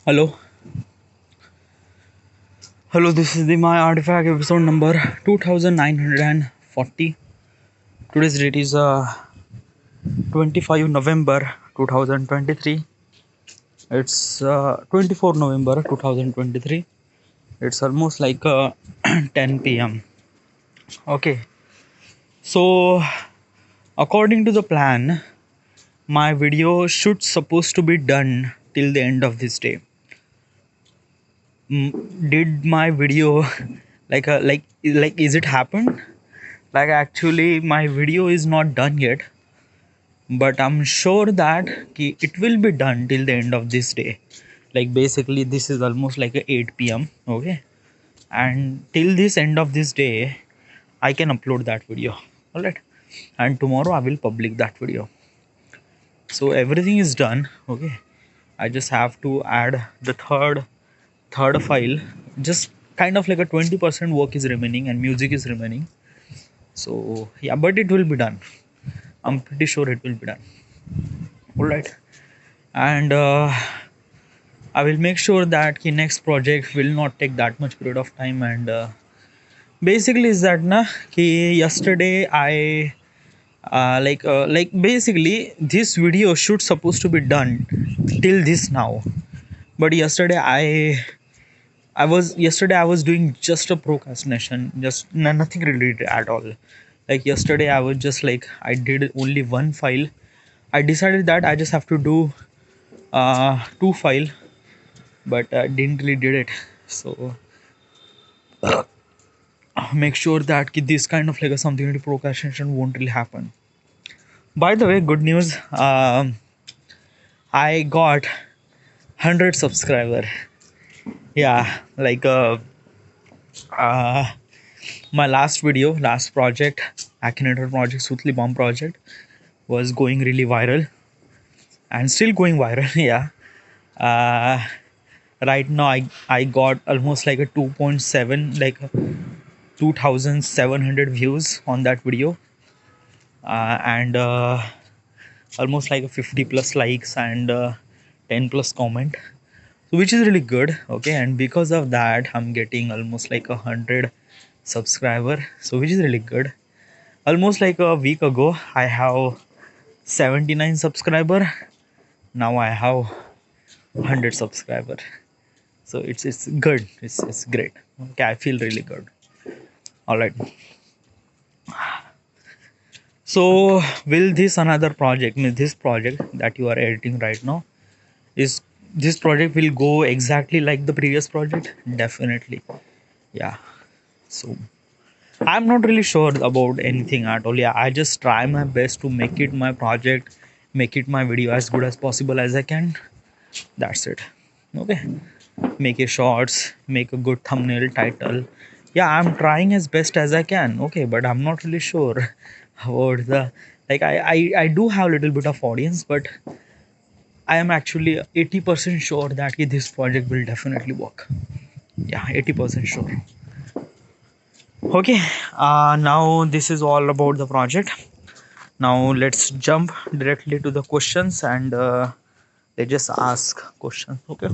Hello, hello. This is the My Artifact episode number 2940. Today's date is 25 November 2023. It's 24 November 2023. It's almost like 10 p.m. Okay, so according to the plan, my video should supposed to be done till the end of this day. Did my video like is it happened? Like actually my video is not done yet, but I'm sure that it will be done till the end of this day. Like basically this is almost like a 8 p.m. Okay, and till this end of this day I can upload that video. All right, and tomorrow I will publish that video. So everything is done. Okay, I just have to add the third file. Just kind of like a 20% work is remaining and music is remaining. So yeah, but it will be done. I'm pretty sure it will be done. All right, and I will make sure that the next project will not take that much period of time. And basically is that na ki yesterday I like basically this video should supposed to be done till this now, but yesterday I was doing just a procrastination, just nothing related at all. Like yesterday I was just like I did only one file. I decided that I just have to do two file, but I didn't really did it. So make sure that this kind of like a something really procrastination won't really happen. By the way, good news. I got 100 subscriber. Yeah, like uh, my last video, last project, Akinator project, Soothly Bomb project, was going really viral and still going viral. Yeah. Uh, right now I got almost like a 2.7 like 2700 views on that video, and almost like a 50 plus likes and 10 plus comment, so which is really good. Okay, and because of that I'm getting almost like 100 subscriber, so which is really good. Almost like a week ago I have 79 subscriber. Now I have 100 subscriber, so it's good. It's great. Okay, I feel really good. All right, so will this another project, means this project that you are editing right now, is this project will go exactly like the previous project? Definitely. Yeah, so I'm not really sure about anything at all. Yeah, I just try my best to make it my project, make it my video as good as possible as I can. That's it. Okay, make a shorts, make a good thumbnail title. Yeah, I'm trying as best as I can. Okay, but I'm not really sure about the, like I do have a little bit of audience, but I am actually 80% sure that this project will definitely work. Yeah, 80% sure. Okay, now this is all about the project. Now let's jump directly to the questions, and let's just ask questions. Okay.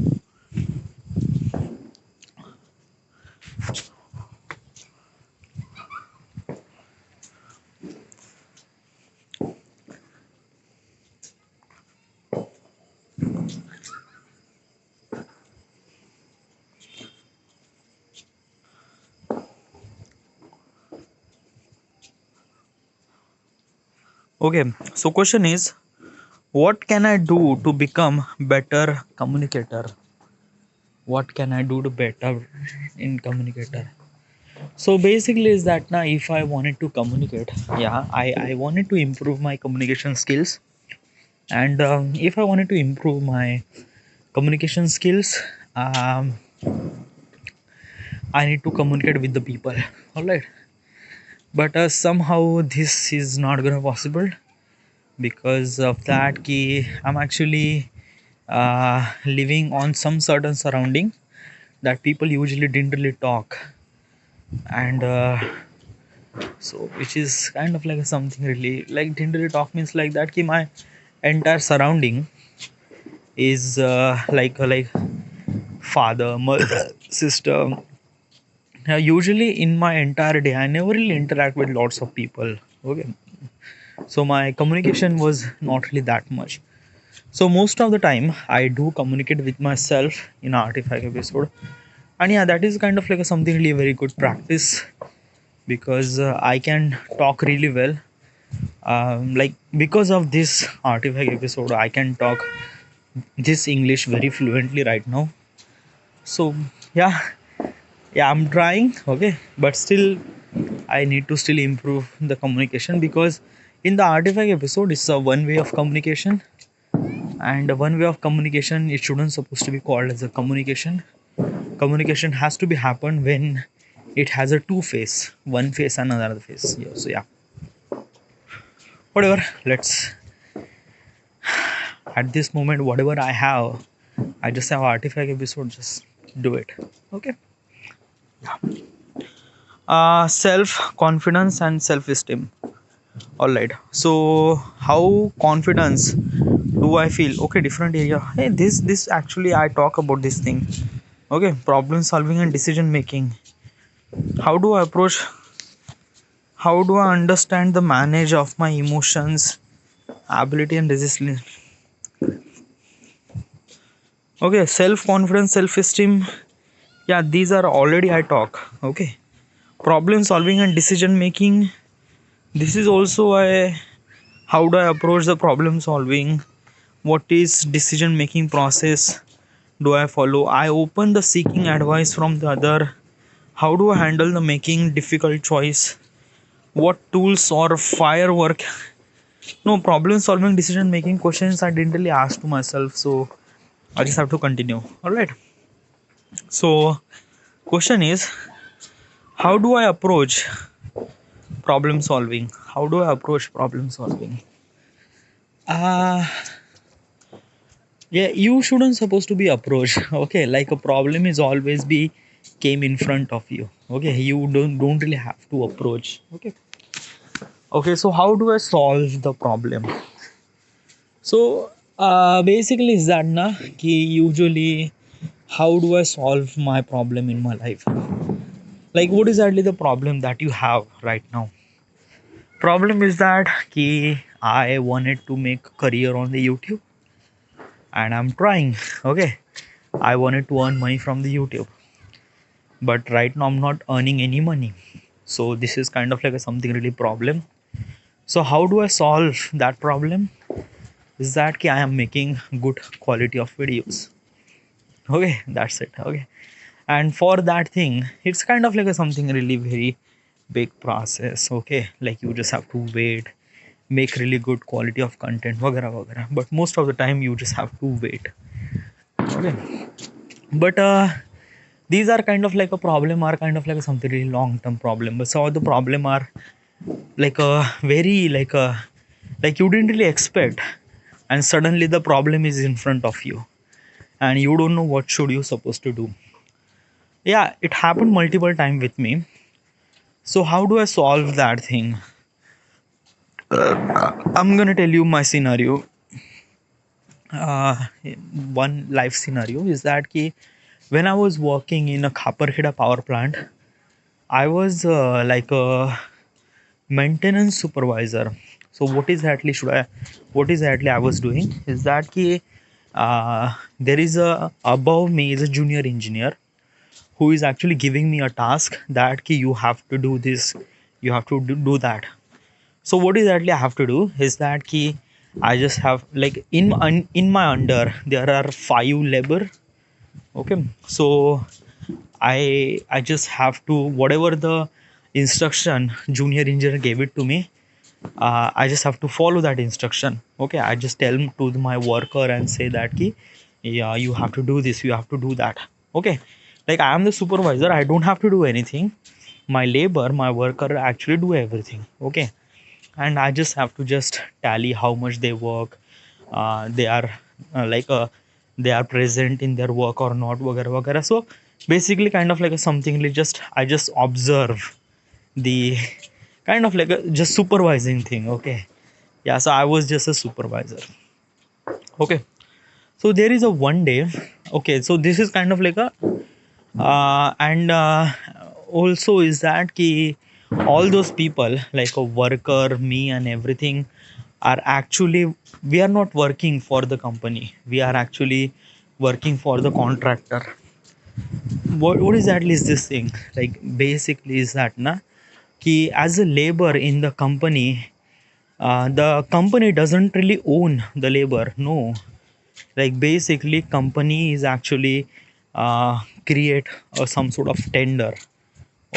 Okay, so question is, what can I do to become better communicator? What can I do to better in communicator? So basically is that now if I wanted to communicate, yeah, I wanted to improve my communication skills, and if I wanted to improve my communication skills, um, I need to communicate with the people. All right, but somehow this is not gonna possible because of that key. I'm actually living on some certain surrounding that people usually didn't really talk, and so which is kind of like something really like didn't really talk means like that ki my entire surrounding is like father, mother, sister. Usually in my entire day, I never really interact with lots of people. Okay, so my communication was not really that much. So most of the time, I do communicate with myself in artifact episode, and yeah, that is kind of like a something really very good practice because I can talk really well. Like because of this artifact episode, I can talk this English very fluently right now. So yeah, yeah, I'm trying. Okay, but still, I need to still improve the communication because in the artifact episode, it's a one way of communication, and one way of communication it shouldn't supposed to be called as a communication. Communication has to be happen when it has a two face, one face and another face. Yeah, so yeah, whatever. Let's at this moment whatever I have, I just have artifact episode. Just do it. Okay. Self confidence and self esteem. All right, so how confidence do I feel? Okay, different area. Hey, this actually I talk about this thing. Okay, problem solving and decision making. How do I approach? How do I understand the manage of my emotions, ability and resilience? Okay, self confidence, self esteem. Yeah, these are already I talk. Okay, problem solving and decision making. This is also I. How do I approach the problem solving? What is decision making process do I follow? I open the seeking advice from the other. How do I handle the making difficult choice? What tools or firework? No, problem solving decision making questions I didn't really ask to myself, so I just have to continue. All right, so question is, how do I approach problem solving? How do I approach problem solving? uh yeah, you shouldn't supposed to be approached. Okay, like a problem is always be came in front of you. Okay, you don't really have to approach. Okay, okay, so how do I solve the problem? So basically is that na ki usually how do I solve my problem in my life? Like what is actually the problem that you have right now? Problem is that ki I wanted to make career on the YouTube and I'm trying. Okay, I wanted to earn money from the YouTube, but right now I'm not earning any money. So this is kind of like a something really problem. So how do I solve that problem? Is that I am making good quality of videos. Okay, that's it. Okay, and for that thing, it's kind of like a something really very big process. Okay, like you just have to wait, make really good quality of content, wagera wagera. But most of the time, you just have to wait. Okay, but these are kind of like a problem are kind of like a something really long term problem, but some of the problem are like a very like you didn't really expect, and suddenly the problem is in front of you and you don't know what should you supposed to do. Yeah, it happened multiple time with me. So how do I solve that thing? I'm gonna tell you my scenario. uh, One life scenario is that when I was working in a Khaparkheda power plant, I was like a maintenance supervisor. So what is actually I was doing is that there is a above me is a junior engineer who is actually giving me a task that you have to do this, you have to do that. So what is actually I have to do is that I just have like in my under there are 5 labor. Okay, so I just have to whatever the instruction junior engineer gave it to me, I just have to follow that instruction. Okay, I just tell to my worker and say that yeah, you have to do this, you have to do that. Okay, like I am the supervisor, I don't have to do anything. My labor, my worker actually do everything. Okay, and I just have to just tally how much they work. They are like they are present in their work or not, वगैरह वगैरह. So basically kind of like a something like just I just observe the kind of like a just supervising thing. Okay, yeah, so I was just a supervisor. Okay, so there is a one day Okay, so this is kind of like a and also is that ki all those people like a worker, me and everything are actually, we are not working for the company, we are actually working for the contractor. What exactly is this thing? Like basically is that na ki as a labor in the company doesn't really own the labor, no. Like basically company is actually create some sort of tender,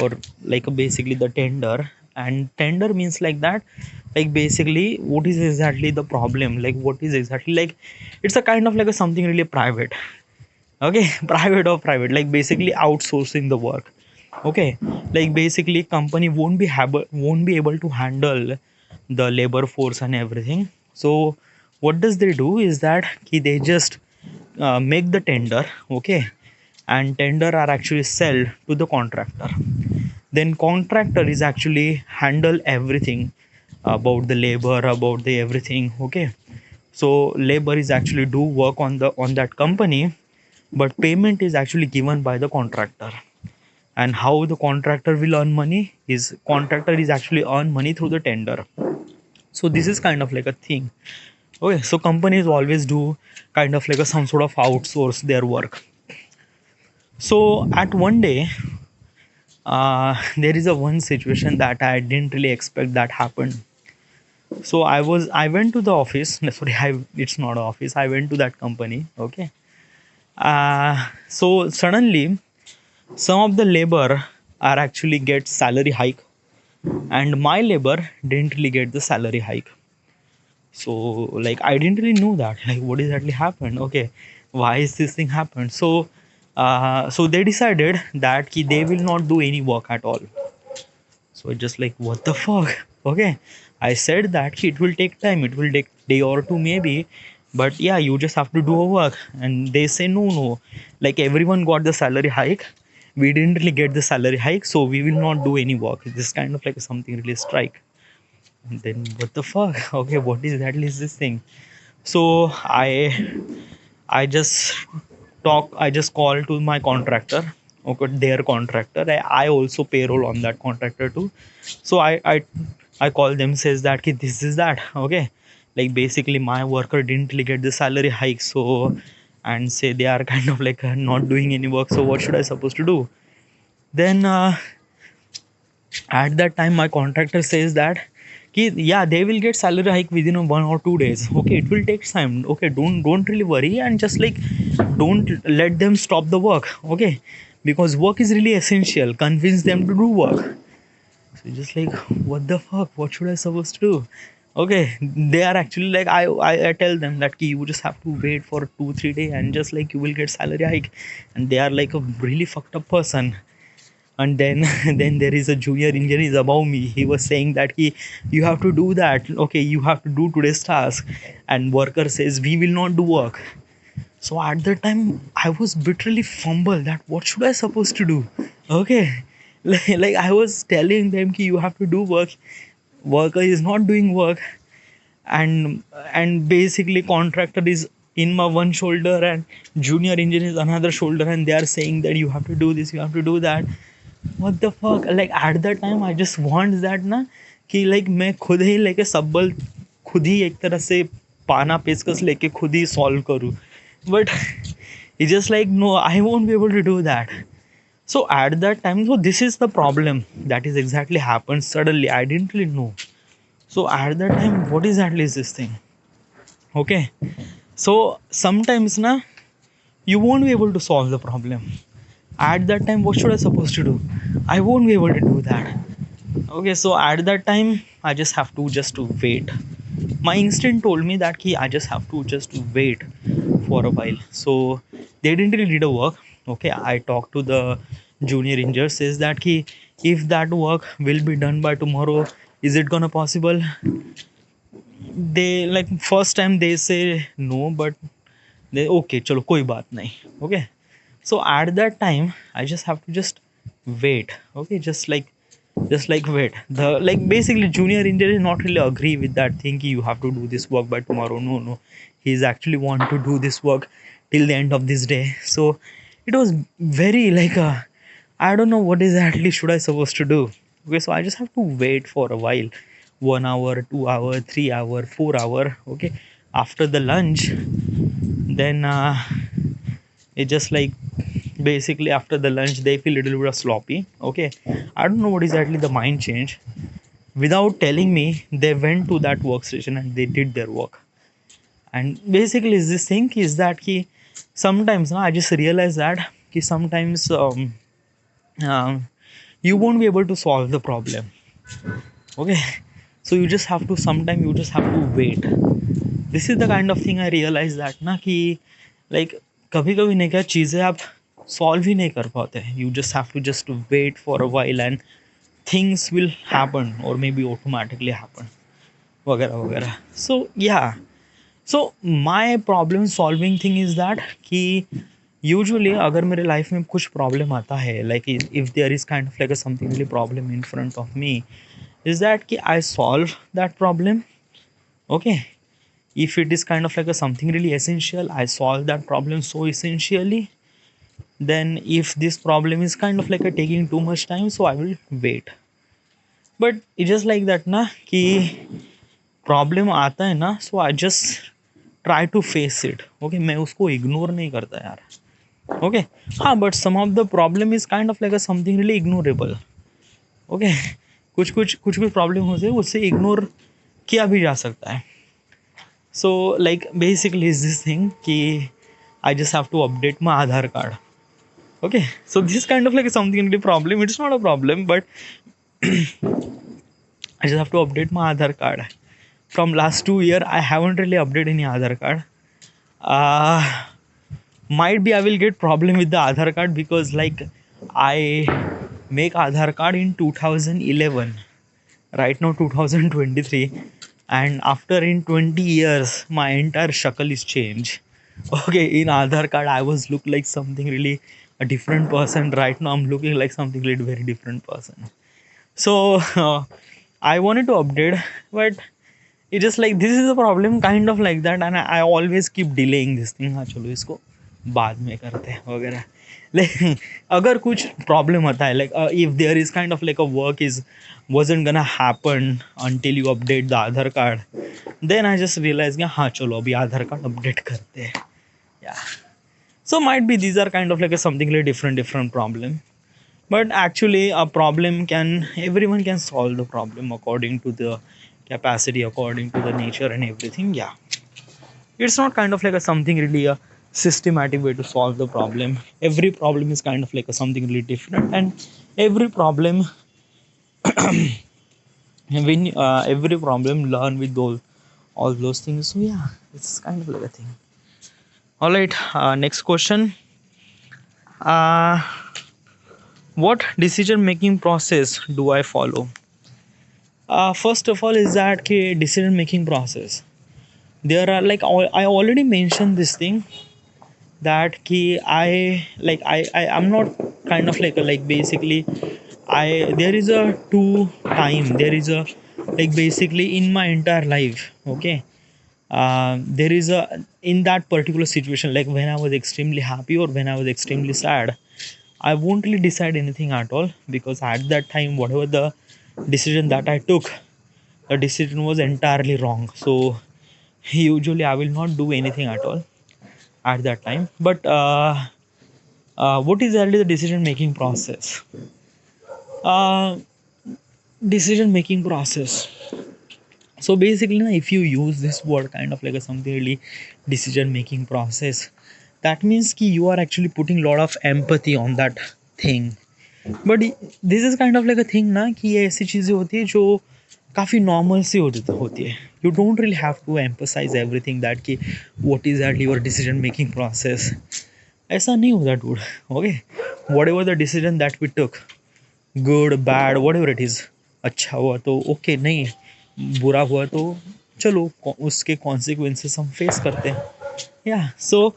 or like basically the tender. And tender means like that, like basically what is exactly the problem, like what is exactly like, it's a kind of like a something really private. Okay, private, like basically outsourcing the work. Okay, like basically company won't be able to handle the labor force and everything. So what does they do is that they just make the tender. Okay, and tender are actually sell to the contractor. Then contractor is actually handle everything about the labor, about the everything. Okay, so labor is actually do work on the on that company, but payment is actually given by the contractor. And how the contractor will earn money is, contractor is actually earn money through the tender. So this is kind of like a thing. Okay, so companies always do kind of like a some sort of outsource their work. So at one day, there is a one situation that I didn't really expect that happened. So I went to the office. No, sorry, it's not office. I went to that company. Okay. So suddenly, some of the labor are actually get salary hike, and my labor didn't really get the salary hike. So like I didn't really know that. Like what exactly happened? Okay, why is this thing happened? So so they decided that they will not do any work at all. So just like what the fuck? Okay, I said that it will take time, it will take day or two maybe, but yeah, you just have to do a work. And they say no, no, like everyone got the salary hike, we didn't really get the salary hike, so we will not do any work. This kind of like something really strike. And then what the fuck? Okay, what exactly is this thing? So I just I just call to my contractor. Okay, their contractor. I also payroll on that contractor too. So I call them, says that "Ki this is that." Okay, like basically my worker didn't really get the salary hike, so and say they are kind of like not doing any work. So what should I supposed to do? Then at that time my contractor says that yeah, they will get salary hike within 1 or 2 days. Okay, it will take time. Okay, don't really worry, and just like don't let them stop the work. Okay, because work is really essential, convince them to do work. So just like what the fuck, what should I supposed to do? Okay, they are actually like I tell them that you just have to wait for 2 3 days and just like you will get salary hike. And they are like a really fucked up person. And then then there is a junior engineer is above me, he was saying that you have to do that. Okay, you have to do today's task. And worker says we will not do work. So at that time I was literally fumble that what should I supposed to do. Okay, like I was telling them you have to do work, worker is not doing work. And basically contractor is in my one shoulder and junior engineer is another shoulder, and they are saying that you have to do this, you have to do that. what the fuck, like at that time I just want that ना कि like मैं खुद ही लेके सब बल खुद ही एक तरह से पाना पेचकस लेके खुद ही सॉल्व करूँ. But it's just like no, I won't be able to do that. So at that time, so this is the problem that is exactly happened suddenly, I didn't really know. So at that time what exactly is this thing? Okay, so sometimes na you won't be able to solve the problem. At that time what should I supposed to do? I won't be able to do that. Okay, so at that time I just have to just to wait. My instinct told me that I just have to just wait for a while. So they didn't really do the work. Okay, I talked to the junior engineer, says that if that work will be done by tomorrow, is it gonna possible? They like first time they say no, but they okay chalo koi baat nahi. Okay, so at that time I just have to just wait. Okay, just like wait. The like basically junior engineer not really agree with that thing you have to do this work by tomorrow. No, no, he's actually want to do this work till the end of this day. So it was very like I don't know what exactly should I supposed to do. Okay, so I just have to wait for a while, 1 hour, 2 hour, 3 hour, 4 hour. Okay, after the lunch, then it just like basically after the lunch they feel a little bit of sloppy. Okay, I don't know what exactly the mind change. Without telling me, they went to that workstation and they did their work. And basically is this thing is that ki sometimes I just realize that ki sometimes um, you won't be able to solve the problem. Okay, so you just have to sometimes you just have to wait. This is the kind of thing I realize that ना कि like कभी कभी नहीं क्या चीज़ें आप solve ही नहीं कर पाते. You just have to just wait for a while and things will happen or maybe automatically happen वगैरह वगैरह. So yeah, so my problem solving thing is that कि यूजुअली अगर मेरे लाइफ में कुछ प्रॉब्लम आता है like if there is kind of like a something really problem in front of me is that ki I solve that problem. Okay, if it is kind of like a something really essential, I solve that problem so essentially. Then if this problem is kind of like a taking too much time, so I will wait. But it's just like that na कि problem आता है ना, so I just try to face it. Okay, मैं उसको ignore नहीं करता यार. Okay, हाँ, but some of the problem is kind of like a something really ignorable. Okay, कुछ भी प्रॉब्लम होते हैं उससे इग्नोर किया भी जा सकता है. So like basically is this thing कि I just have to update my Aadhaar card. Okay, so this kind of like something really problem. It's not a problem, but I just have to update my Aadhaar card. From last 2 year, I haven't really updated any Aadhaar card. Might be I will get problem with the Aadhaar card because like I make Aadhaar card in 2011. Right now 2023, and after in 20 years, my entire shakal is changed. Okay, in Aadhaar card I was look like something really a different person. Right now I'm looking like something really very different person. So I wanted to update, but it just like this is a problem kind of like that, and I always keep delaying this thing. हाँ चलो इसको बाद में करते हैं वगैरह. Like अगर कुछ प्रॉब्लम आता है like if there is kind of like a work is wasn't gonna happen until you update the Aadhaar card, then I just realized कि हाँ चलो अभी आधार कार्ड अपडेट करते हैं. Yeah, so might be these are kind of like a something like different problem, but actually a problem can everyone can solve the problem according to the capacity, according to the nature and everything. Yeah, it's not kind of like a something really a systematic way to solve the problem. Every problem is kind of like a something really different, and every problem when every problem learn with those all those things. So yeah, it's kind of like a thing. All right, next question. uh, what decision making process do I follow? First of all is that decision making process, there are like I already mentioned this thing that I like I'm not kind of like a like basically I there is a two time, there is a like basically in my entire life. Okay, there is a in that particular situation, like when I was extremely happy or when I was extremely sad, I won't really decide anything at all, because at that time whatever the decision that I took, the decision was entirely wrong. So usually I will not do anything at all at that time. But what is actually the decision making process? uh, Decision making process, so basically if you use this word kind of like a something really decision making process, that means कि you are actually putting lot of empathy on that thing. But this is kind of like a thing ना कि ये ऐसी चीज़ें होती है जो काफ़ी नॉर्मल सी होती है. You don't really have to emphasize everything that कि what is that your decision making process. ऐसा नहीं होता dude. Okay, whatever the decision that we took, good bad whatever it is, अच्छा हुआ तो ओके, नहीं बुरा हुआ तो चलो उसके कॉन्सिक्वेंसेस हम फेस करते हैं. या सो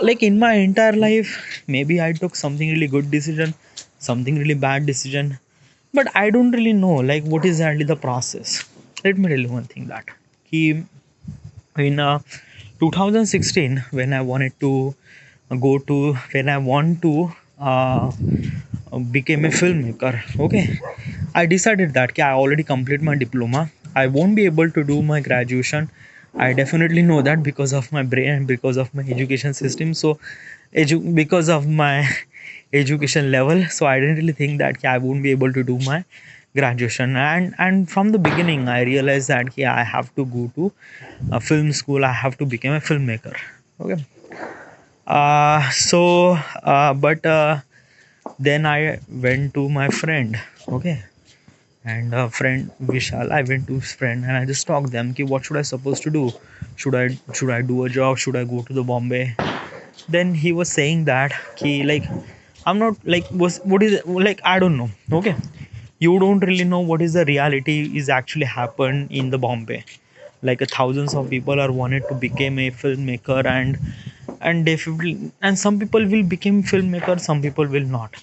like in my entire life, maybe I took something really good decision, something really bad decision, but I don't really know like what is actually the process. Let me tell you one thing that in 2016, when I wanted to go to when I want to uh, became a filmmaker. Okay, I decided that I already complete my diploma, I won't be able to do my graduation. I definitely know that because of my brain and because of my education system. So because of my education level, so I didn't really think that I won't be able to do my graduation. And from the beginning I realized that I have to go to a film school, I have to become a filmmaker. Okay. But then I went to my friend. Okay. And friend Vishal, I went to his friend and I just talked them ki what should I supposed to do. Should I do a job, should I go to the Bombay? Then he was saying that like I'm not like was what is like I don't know. Okay, you don't really know what is the reality is actually happened in the Bombay. Like thousands of people are wanted to become a filmmaker, and they will, and some people will become filmmaker, some people will not.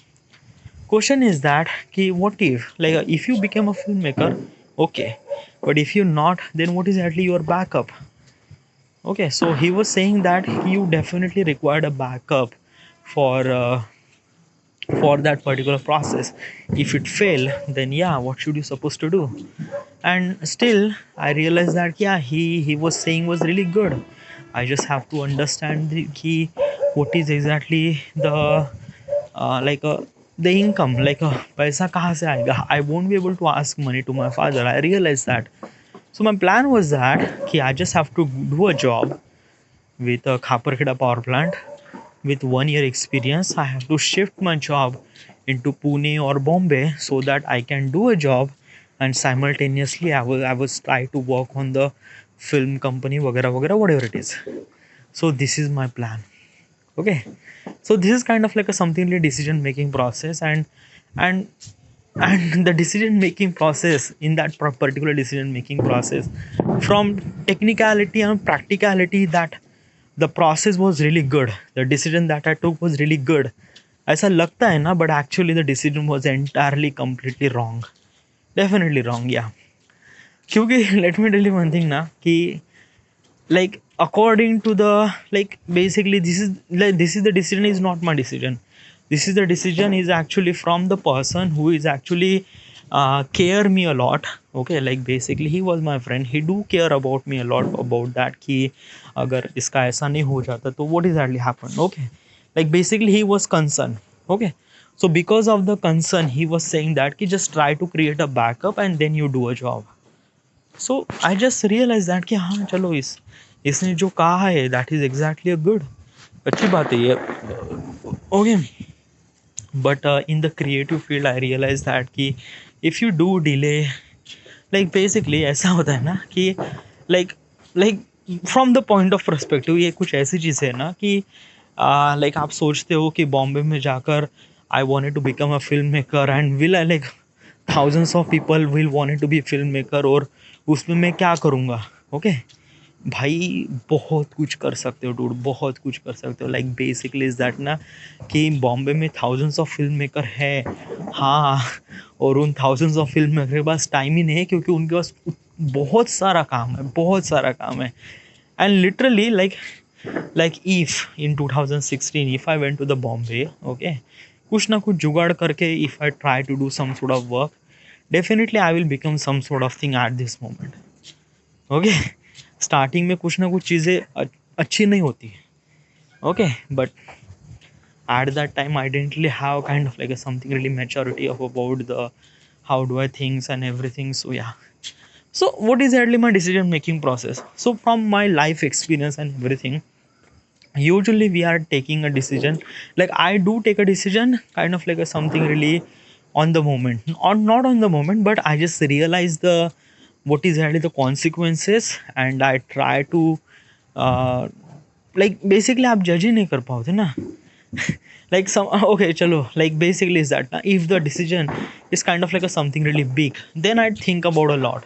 Question is that what if if you become a filmmaker, okay, but if you're not, then what is actually your backup? Okay, so he was saying that you definitely required a backup for that particular process. If it fail, then what should you supposed to do? And still I realized that he was saying was really good. I just have to understand the key, what is exactly the like the income, paisa kahan se aayega. I won't be able to ask money to my father. I realized that. So my plan was that I just have to do a job with a Khaparkheda power plant. With 1 year experience, I have to shift my job into Pune or Bombay so that I can do a job, and simultaneously I was try to work on the film company, वगैरह वगैरह, whatever it is. So this is my plan. Okay, so this is kind of like a something like decision making process, and and the decision making process, in that particular decision making process, from technicality and practicality, that the process was really good, the decision that I took was really good. ऐसा लगता है ना, but actually the decision was entirely completely wrong. Definitely wrong, yeah. क्योंकि let me tell you one thing ना कि like according to the basically this is the decision is not my decision. This is the decision is actually from the person who is actually care me a lot. Okay, like basically he was my friend, he do care about me a lot about that कि अगर इसका ऐसा नहीं हो जाता तो what exactly happened. Okay, like basically he was concerned. Okay, so because of the concern he was saying that कि just try to create a backup and then you do a job. So I just realise that कि हाँ चलो इसने जो कहा है that is exactly a good, अच्छी बात है ये. Okay, but in the creative field I realise that कि if you do delay, like basically ऐसा होता है ना कि like like from the point of perspective ये कुछ ऐसी चीज़ है ना कि लाइक आप सोचते हो कि बॉम्बे में जाकर I wanted to become a film maker and will I like thousands of people will want to be filmmaker, और उसमें मैं क्या करूँगा. ओके भाई बहुत कुछ कर सकते हो डूड, बहुत कुछ कर सकते हो. लाइक बेसिकली इज दैट ना कि बॉम्बे में थाउजेंड्स ऑफ फिल्म मेकर है. हाँ, और उन थाउजेंड्स ऑफ फिल्म मेकर के पास टाइम ही नहीं है क्योंकि उनके पास बहुत सारा काम है, बहुत सारा काम है. And literally like if in 2016 if I went to the Bombay, okay, कुछ ना कुछ जुगाड़ करके if I try to do some sort of work, definitely I will become some sort of thing at this moment. Okay, starting में कुछ ना कुछ चीज़ें अच्छी नहीं होती. Okay, but at that time I didn't really have kind of like a something really maturity of about the how do I things and everything. So yeah, so what is actually my decision making process? So from my life experience and everything, usually we are taking a decision, like I do take a decision kind of like a something really on the moment, or not on the moment, but I just realize the what is actually the consequences, and I try to like basically आप जज ही नहीं कर पाओगे ना. like some okay chalo, like basically is that if the decision is kind of like a something really big, then I think about a lot.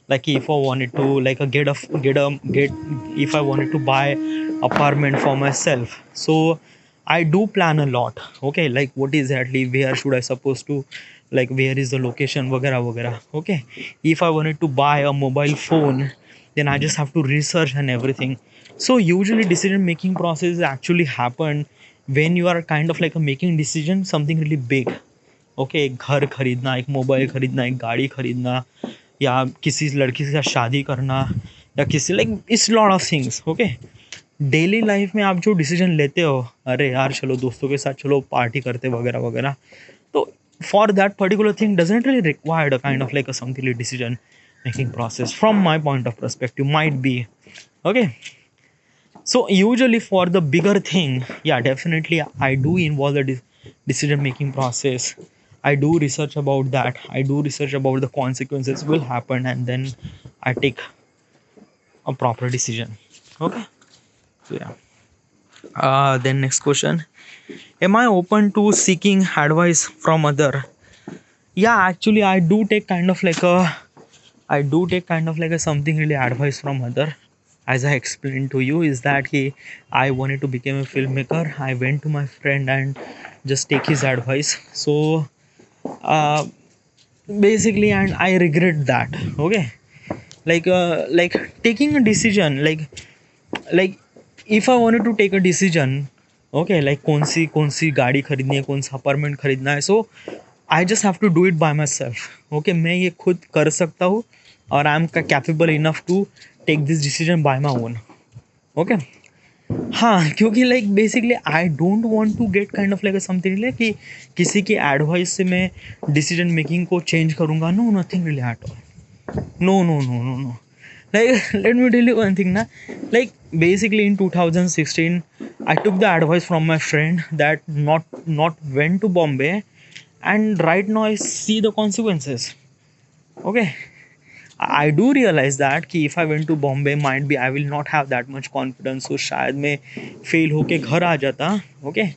Like if I wanted to like a get if I wanted to buy apartment for myself, so I do plan a lot. Okay, like what is exactly where should I supposed to, like where is the location वगैरह वगैरह. Okay, if I wanted to buy a mobile phone, then I just have to research and everything. So usually decision making process actually happen when you are kind of like a making decision something really big. Okay, एक घर खरीदना, एक mobile खरीदना, एक गाड़ी खरीदना, या किसी लड़की के साथ शादी करना, या किसी like it's lot of things. Okay, daily life में आप जो डिसीजन लेते हो, अरे यार चलो दोस्तों के साथ चलो पार्टी करते वगैरह वगैरह, तो for that particular thing doesn't really required a kind of like a something decision making process from my point of perspective might be. Okay, so usually for the bigger thing, yeah, definitely I do involve the decision making process. I do research about that, I do research about the consequences will happen, and then I take a proper decision. Okay, so yeah. Then next question, am I open to seeking advice from other? Yeah, actually I do take kind of like a, I do take kind of like a something really advice from other. As I explained to you, is that I wanted to become a filmmaker. I went to my friend and just take his advice. So uh, basically, and I regret that. Okay, like taking a decision, like if I wanted to take a decision, okay, like कौन सी गाड़ी खरीदनी है, कौन सा apartment खरीदना है, so I just have to do it by myself. Okay, मैं ये खुद कर सकता हूँ और I am capable enough to take this decision by my own. Okay, हाँ, क्योंकि like basically I don't want to get kind of like something like कि किसी की एडवाइस से मैं डिसीजन मेकिंग को चेंज करूँगा. No, nothing really at all. No, no, no, no, no. Like, let me tell you one thing, na. Like, basically in 2016, I took the advice from my friend that not went to Bombay, and right now I see the consequences. Okay, I do realize that कि if I went to Bombay, might be I will not have that much confidence, so शायद मैं fail होके घर आ जाता. Okay,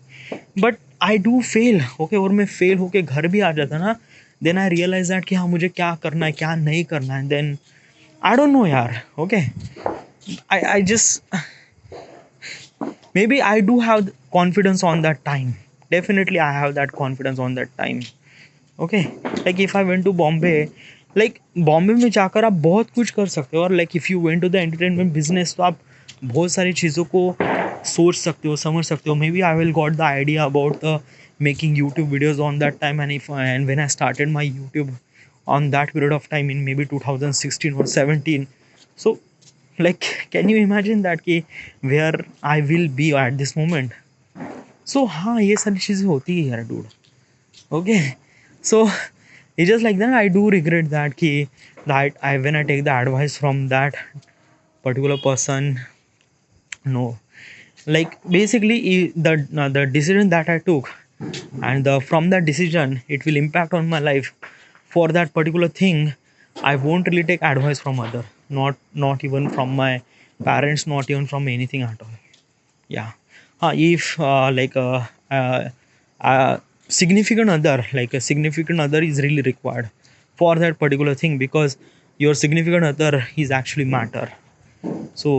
but I do fail. Okay, और मैं fail होके घर भी आ जाता ना, then I realize that कि हाँ मुझे क्या करना है क्या नहीं करना है. Then I don't know यार. Okay, I just maybe I do have confidence on that time. Definitely I have that confidence on that time. Okay, like if I went to Bombay, like Bombay में जाकर आप बहुत कुछ कर सकते हो, और like if you went to the entertainment business तो आप बहुत सारी चीज़ों को सोच सकते हो, समझ सकते हो. Maybe I will got the idea about the making YouTube videos on that time, and when I started my YouTube on that period of time in maybe 2016 or 17. So like can you imagine that कि where I will be at this moment. So हाँ, ये सारी चीज़ें होती है यार dude. Okay, so it's just like that. I do regret that कि that I when I take the advice from that particular person, no, like basically the decision that I took, and from that decision it will impact on my life. For that particular thing I won't really take advice from other, not even from my parents, not even from anything at all. Yeah, if significant other, like a significant other is really required for that particular thing, because your significant other is actually matter. So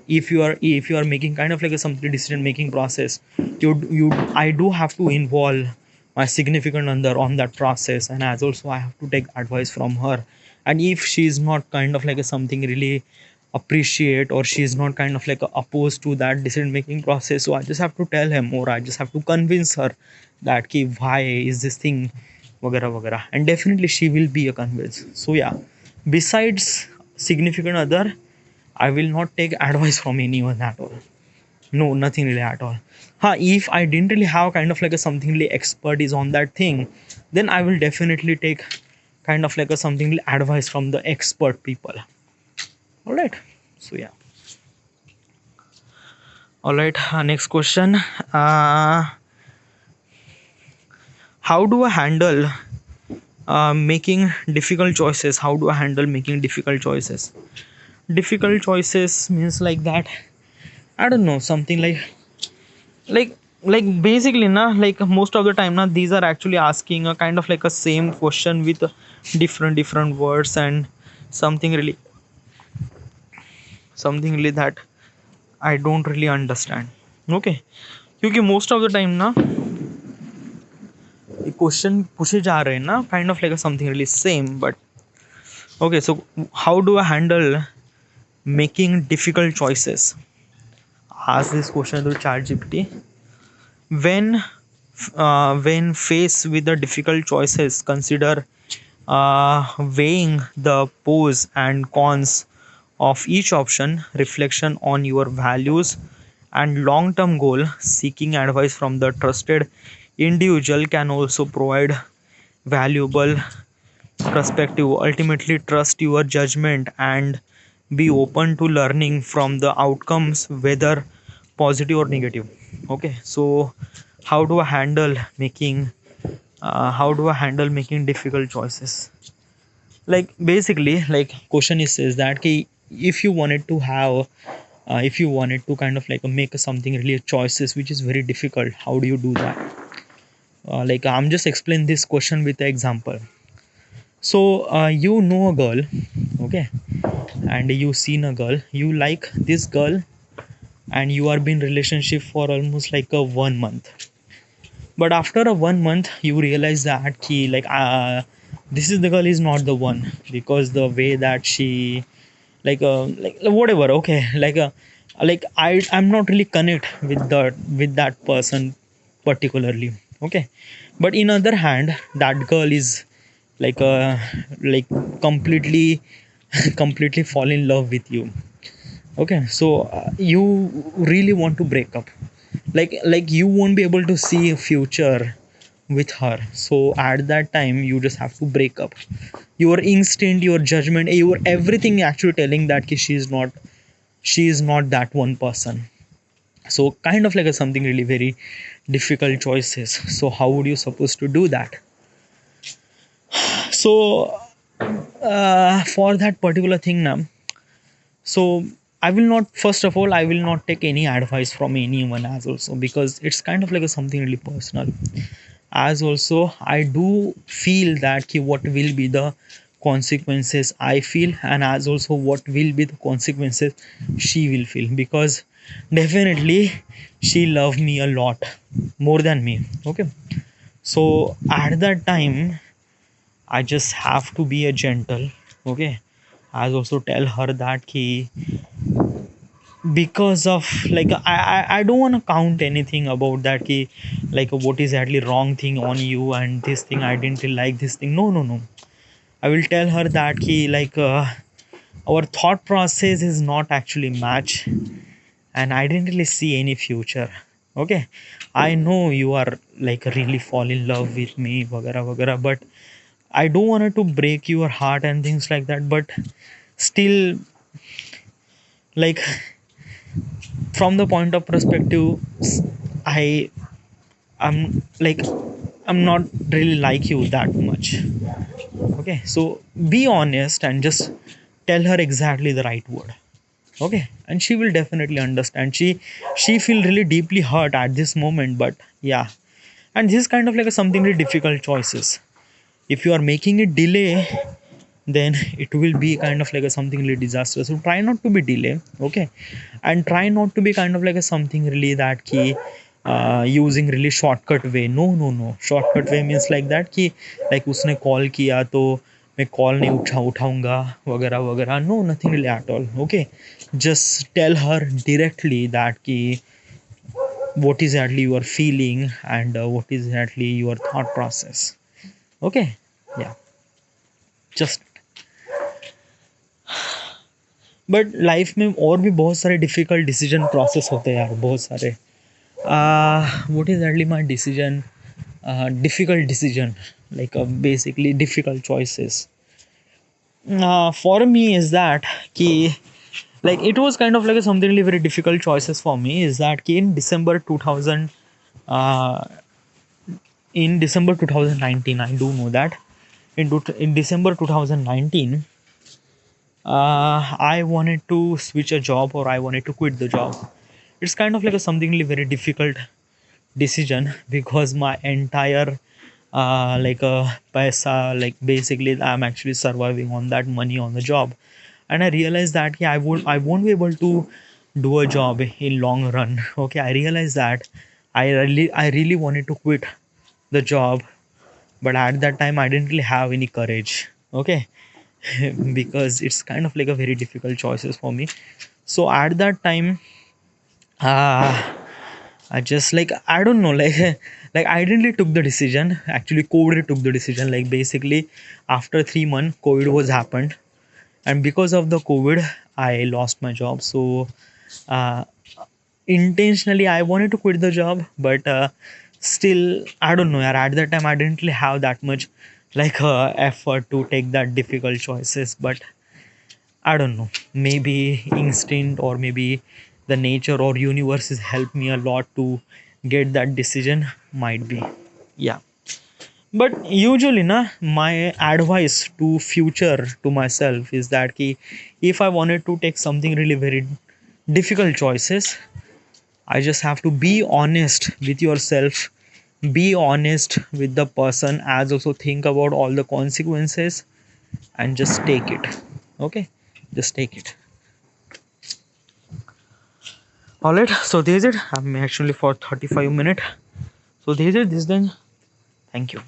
if you are making kind of like a something decision making process, you I do have to involve my significant other on that process, and as also I have to take advice from her. And if she is not kind of like a something really appreciate, or she is not kind of like opposed to that decision making process, so I just have to tell him, or I just have to convince her that ki why is this thing वगैरह वगैरह, and definitely she will be a convince. So yeah, besides significant other, I will not take advice from anyone at all. No, nothing really at all. If I didn't really have kind of like a something really expertise on that thing, then I will definitely take kind of like a something really advice from the expert people. All right. So yeah. All right. Next question. How do I handle making difficult choices? How do I handle making difficult choices? Difficult choices means like that, I don't know, something like basically na, like most of the time na, these are actually asking a kind of like a same question with different words, and something really that I don't really understand. Okay, क्योंकि most of the time ना ये question पूछे जा रहे हैं ना kind of like a something really same, but okay, so how do I handle making difficult choices. Ask this question to ChatGPT. When when faced with the difficult choices, consider weighing the pros and cons of each option, reflection on your values and long term goal. Seeking advice from the trusted individual can also provide valuable perspective. Ultimately, trust your judgment and be open to learning from the outcomes, whether positive or negative. Okay, so how do I handle making difficult choices? Like basically, like question is says that ki, if you wanted to have if you wanted to kind of like make something really choices which is very difficult, how do you do that? Like I'm just explain this question with the example. So you know a girl, okay, and you seen a girl, you like this girl, and you are been relationship for almost like a 1 month. But after a 1 month you realize that ki, like this is the girl is not the one, because the way that she like whatever, okay, like I'm not really connect with that person particularly, okay. But in other hand, that girl is like like completely completely fall in love with you, okay. So you really want to break up, like you won't be able to see a future with her. So at that time you just have to break up. Your instinct, your judgment, your everything actually telling that ki she is not that one person. So kind of like a something really very difficult choices. So how would you supposed to do that? So for that particular thing now, so I will not, first of all I will not take any advice from anyone as also, because it's kind of like a something really personal. As also I do feel that ki what will be the consequences I feel, and as also what will be the consequences she will feel, because definitely she love me a lot more than me, okay. So at that time I just have to be a gentle, okay. As also tell her that ki, because of like I don't want to count anything about that ki, like what is actually wrong thing on you and this thing I didn't really like this thing. No, no, no. I will tell her that ki, like our thought process is not actually match, and I didn't really see any future, okay. I know you are like really fall in love with me vagara vagara, but I don't want to break your heart and things like that. But still, like from the point of perspective, I am like I'm not really like you that much, okay. So be honest and just tell her exactly the right word, okay, and she will definitely understand. She feel really deeply hurt at this moment, but yeah. And this is kind of like a something really difficult choices. If you are making it delay, then it will be kind of like a something really disastrous. So try not to be delay, okay, and try not to be kind of like a something really that key using really shortcut way. No, no, no. Shortcut way means like that कि like उसने call किया तो मैं call नहीं उठाऊंगा वगैरह वगैरह. No, nothing really at all, okay. Just tell her directly that कि what is exactly you are feeling, and what is exactly your thought process, okay. Yeah, just. But life में और भी बहुत सारे डिफ़िकल्ट डिसीजन प्रोसेस होते हैं यार, बहुत सारे. व्हाट इज़ एटली my decision, difficult decision, like basically difficult choices for me is that कि like it was kind of like something really very difficult choices for me is that कि in December 2000 uh, in December 2019, I do know that in December 2019 I wanted to switch a job, or I wanted to quit the job. It's kind of like a something really very difficult decision, because my entire like paisa, like basically I'm actually surviving on that money on the job, and I realized that yeah, I won't be able to do a job in long run. Okay, I realized that I really wanted to quit the job, but at that time I didn't really have any courage. Okay, because it's kind of like a very difficult choices for me. So at that time, uh, I just like, I don't know, like like I didn't took the decision. Actually, COVID took the decision. Like basically, after 3 months, COVID was happened, and because of the COVID, I lost my job. So uh, intentionally, I wanted to quit the job, but still, I don't know. At that time, I didn't really have that much like effort to take that difficult choices, but I don't know. Maybe instinct or maybe the nature or universe has helped me a lot to get that decision. Might be. Yeah. But usually na my advice to future to myself is that ki, if I wanted to take something really very difficult choices, I just have to be honest with yourself, be honest with the person, as also think about all the consequences and just take it. Okay? Just take it. Alright, so this is it. I'm actually for 35 minutes. So this is this then. Thank you.